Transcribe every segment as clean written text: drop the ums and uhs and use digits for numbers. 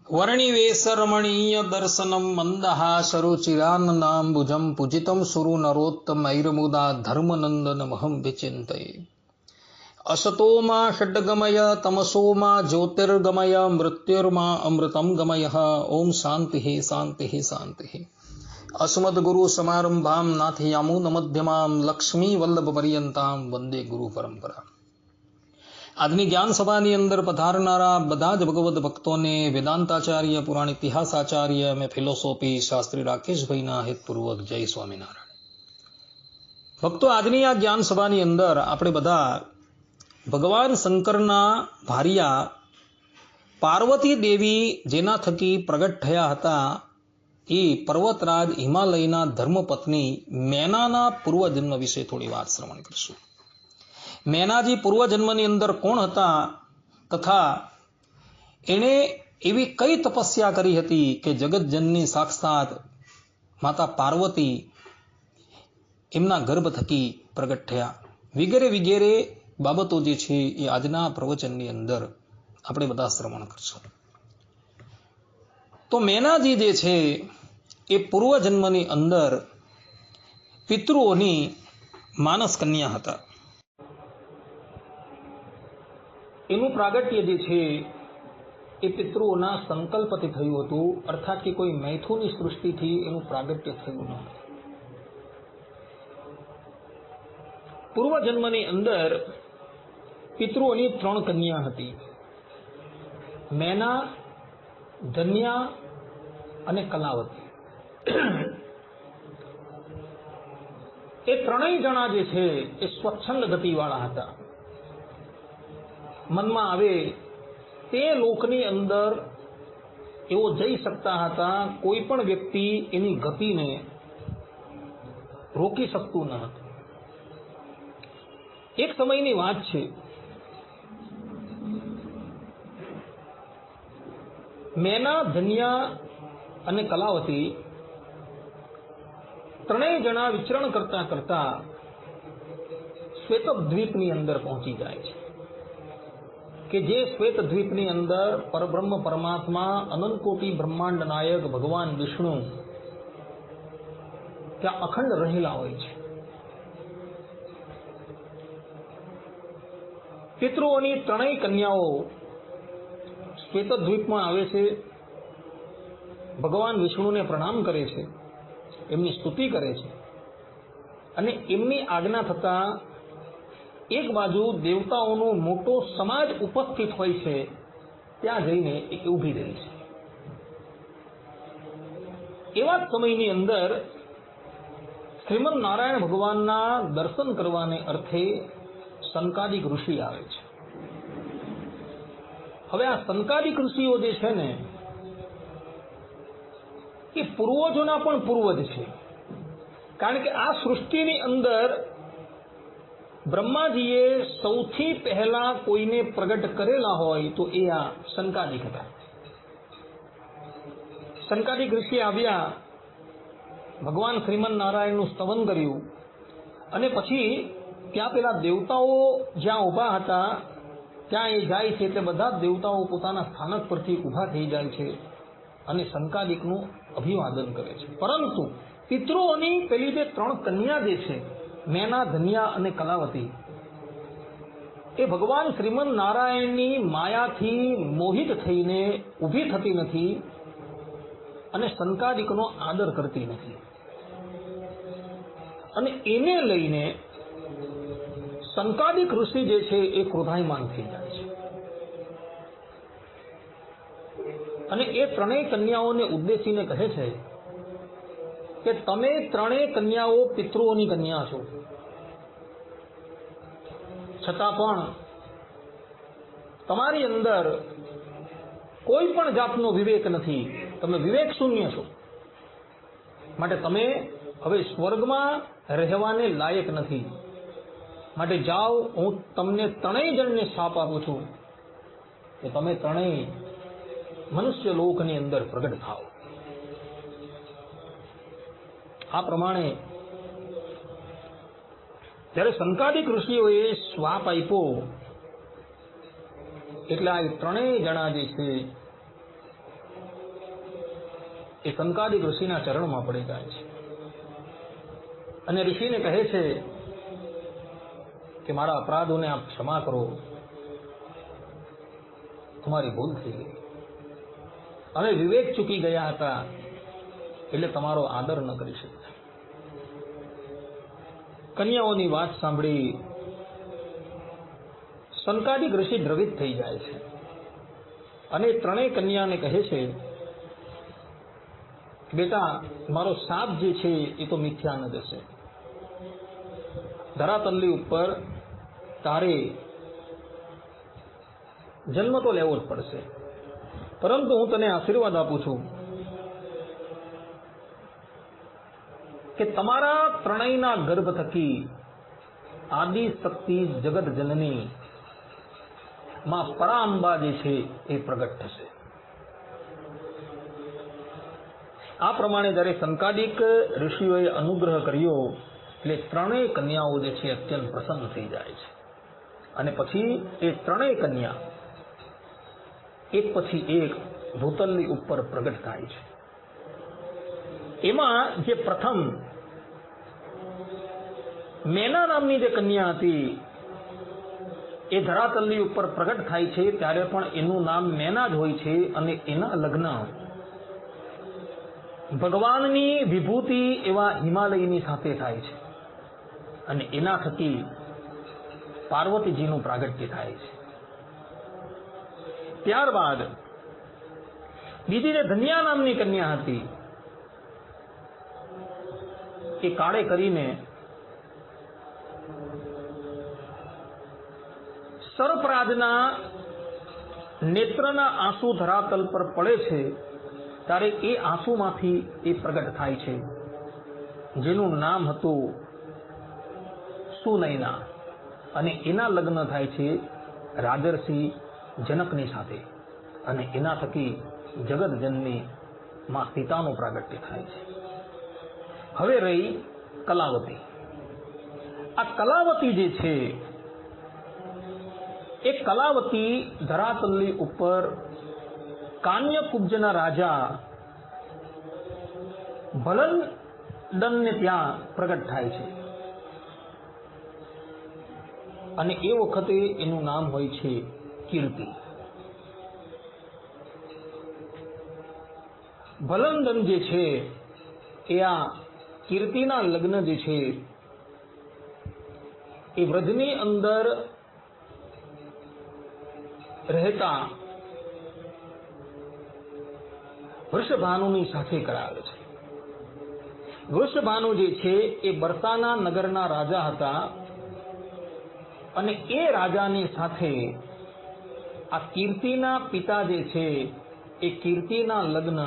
वर्णिवेशरमणीय दर्शनम मंदहासरुचिराननाम्बुजं पूजितं सुरनरोत्तमैर्मुदा धर्मनंदनमहं विचिन्तये। असतो मा षड्गमय तमसो मा ज्योतिर्गमय मृत्युर्मा अमृतं गमय। ओम शांति शांति शांति। अस्मद्गुरु समारंभां नाथयामुनमध्यमां लक्ष्मी वल्लभ पर्यंतां वंदे गुरु परंपरा। આજની જ્ઞાન સભાની અંદર પધારનારા બધા જ ભગવદ ભક્તોને વેદાંતાચાર્ય, પુરાણ ઇતિહાસાચાર્ય અને ફિલોસોફી શાસ્ત્રી રાકેશભાઈના હેતપૂર્વક જય સ્વામિનારાયણ. ભક્તો, આજની આ જ્ઞાન સભાની અંદર આપણે બધા ભગવાન શંકરના ભાર્યા પાર્વતી દેવી જેના થકી પ્રગટ થયા હતા એ પર્વતરાજ હિમાલયના ધર્મપત્ની મેનાના પૂર્વજન્મ વિશે થોડી વાત શ્રવણ કરીશું. મેનાજી પૂર્વજન્મની અંદર કોણ હતા તથા એણે એવી કઈ તપસ્યા કરી હતી કે જગતજનની સાક્ષાત માતા પાર્વતી એમના ગર્ભ થકી પ્રગટ થયા વગેરે વગેરે બાબતો જે છે એ આજના પ્રવચનની અંદર આપણે બધા શ્રવણ કરશું. તો મેનાજી જે છે એ પૂર્વજન્મની અંદર પિતૃઓની માનસ કન્યા હતા. એનું પ્રાગટ્ય જે છે એ પિતૃઓના સંકલ્પથી થયું હતું, અર્થાત કે કોઈ મૈથુની સૃષ્ટિથી એનું પ્રાગટ્ય થયું ન હતું. પૂર્વજન્મની અંદર પિતૃઓની 3 કન્યા હતી: મેના, ધન્યા અને કલાવતી. એ ત્રણેય જણા જે છે એ સ્વચ્છંદ ગતિવાળા હતા. મનમાં આવે તે લોકની અંદર એવો જઈ શકતા હતા. કોઈ પણ વ્યક્તિ એની ગતિને રોકી શકતું ન હતું. એક સમયની વાત છે, મેના, ધન્યા અને કલાવતી ત્રણેય જણા વિચરણ કરતા કરતા શ્વેતદ્વીપની અંદર પહોંચી જાય છે કે જે શ્વેતદ્વીપની અંદર પરબ્રહ્મ પરમાત્મા અનંતકોટી બ્રહ્માંડ નાયક ભગવાન વિષ્ણુ ત્યાં અખંડ રહેલા હોય છે. પિતૃઓની ત્રણેય કન્યાઓ શ્વેતદ્વીપમાં આવે છે, ભગવાન વિષ્ણુને પ્રણામ કરે છે, એમની સ્તુતિ કરે છે અને એમની આજ્ઞા થતા એક બાજુ દેવતાઓનો મોટો સમાજ ઉપસ્થિત હોય છે, ત્યાં જઈને એ ઊભી રહી છે. એવા જ સમયની અંદર શ્રીમદ નારાયણ ભગવાનના દર્શન કરવાને અર્થે સંકાદિક ઋષિ આવે છે. હવે આ સંકાદિક ઋષિઓ જે છે ને એ પૂર્વજોના પણ પૂર્વજ છે. કારણ કે આ સૃષ્ટિની અંદર બ્રહ્માજીએ સૌથી પહેલા કોઈને પ્રગટ કરેલા હોય તો એ આ સંકાદિક હતા. સંકાદિક ઋષિ આવ્યા, ભગવાન શ્રીમદ નારાયણનું સ્તવન કર્યું અને પછી ત્યાં પેલા દેવતાઓ જ્યાં ઊભા હતા ત્યાં એ જાય છે. તે બધા દેવતાઓ પોતાના સ્થાનક પરથી ઊભા થઈ જાય છે અને સંકાદિકનું અભિવાદન કરે છે. પરંતુ પિતૃઓની પેલી જે 3 કન્યા જે છે, મેના, ધન્યા અને કલાવતી, એ ભગવાન શ્રીમદ નારાયણની માયાથી મોહિત થઈને ઊભી થતી નથી અને સંકાદિકનો આદર કરતી નથી. અને એને લઈને સંકાદિક ઋષિ જે છે એ ક્રોધાયમાન થઈ જાય છે અને એ ત્રણેય કન્યાઓને ઉદ્દેશીને કહે છે કે તમે ત્રણેય કન્યાઓ પિતૃઓની કન્યા છો, છતાં પણ તમારી અંદર કોઈ પણ જાતનો વિવેક નથી, તમે વિવેક શૂન્ય છો, માટે તમે હવે સ્વર્ગમાં રહેવાને લાયક નથી. માટે જાઓ, હું તમને ત્રણેય જણને શાપ આપું છું કે તમે ત્રણેય મનુષ્ય લોકની અંદર પ્રગટ થાઓ. આ પ્રમાણે જ્યારે સંકાદિક ઋષિઓએ શ્વાપ આપ્યો એટલે આ ત્રણેય જણા જે છે એ સંકાદિક ઋષિના ચરણમાં પડી જાય છે અને ઋષિને કહે છે કે મારા અપરાધોને આપ ક્ષમા કરો, તમારી ભૂલ થઈ ગઈ, અમે વિવેક ચૂકી ગયા હતા એટલે તમારો આદર ન કરી શક્યા. કન્યાઓની વાત સાંભળી સંકાદિક ઋષિ દ્રવિત થઈ જાય છે અને ત્રણેય કન્યાને કહે છે, બેટા મારો શાપ જે છે એ તો મિથ્યા ન જશે. ધરાતલની ઉપર તારે જન્મ તો લેવો જ પડશે, પરંતુ હું તને આશીર્વાદ આપું છું કે તમારા ત્રણેયના ગર્ભ થકી આદિ શક્તિ જગત જનની માં પરાંબા જે છે એ પ્રગટ થશે. આ પ્રમાણે જ્યારે સંકાદિક ઋષિઓએ અનુગ્રહ કર્યો એટલે ત્રણેય કન્યાઓ જે છે અત્યંત પ્રસન્ન થઈ જાય છે અને પછી એ ત્રણેય કન્યા એક પછી એક ભૂતલની ઉપર પ્રગટ થાય છે. એમાં જે પ્રથમ મેના નામની જે કન્યા હતી એ ધરાતલની ઉપર પ્રગટ થાય છે ત્યારે પણ એનું નામ મેના જ હોય છે અને એના લગ્ન ભગવાનની વિભૂતિ એવા હિમાલયની સાથે થાય છે અને એના થકી પાર્વતીજીનું પ્રાગટ્ય થાય છે. ત્યારબાદ બીજી જે ધન્યા નામની કન્યા હતી એ કાળે કરીને સર્પરાજના નેત્રના આંસુ ધરાતલ પર પડે છે ત્યારે એ આંસુમાંથી એ પ્રગટ થાય છે, જેનું નામ હતું સુનયના અને એના લગ્ન થાય છે રાજર્ષિ જનકની સાથે અને એના થકી જગતજનની માં સીતાનું પ્રાગટ્ય થાય છે. હવે રહી કલાવતી. આ કલાવતી જે છે એ કલાવતી ધરાતલની ઉપર કાન્યકુબ્જના રાજા ભલંદનને ત્યાં પ્રગટ થાય છે અને એ વખતે એનું નામ હોય છે કીર્તિ. ભલંદન જે છે એ આ કીર્તિના લગ્ન જે છે એ વ્રજની અંદર રહેતા વૃષભાનુની સાથે કરાવે છે. વૃષભાનુ જે છે એ બરસાના નગરના રાજા હતા અને એ રાજાની સાથે આ કીર્તિના પિતા જે છે એ કીર્તિના લગ્ન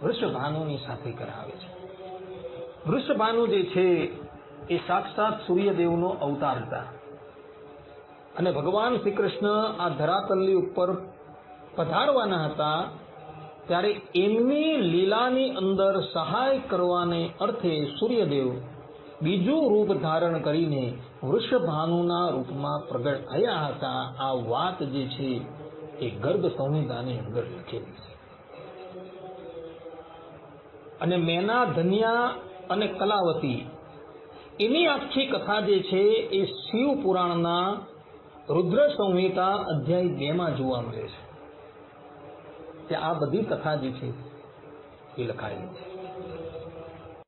વૃષભાનુની સાથે કરાવે છે. વૃષભાનુ જે છે એ સાક્ષાત સૂર્યદેવનો અવતાર હતા અને ભગવાન શ્રી કૃષ્ણ આ ધરાતલની ઉપર પધારવાના હતા ત્યારે એમની લીલાની અંદર સહાય કરવાને અર્થે સૂર્યદેવ બીજું રૂપ ધારણ કરીને વૃષભાનુના રૂપમાં પ્રગટ થયા હતા. આ વાત જે છે એ ગર્ગ સંહિતાની અંદર લખેલી છે. અને મેના, ધન્યા અને કલાવતી એની આખી કથા જે છે એ શિવ પુરાણના રુદ્ર સંહિતા અધ્યાય 2 માં જોવા મળે છે. ત્યાં આ બધી કથા જે છે એ લખાયેલી છે.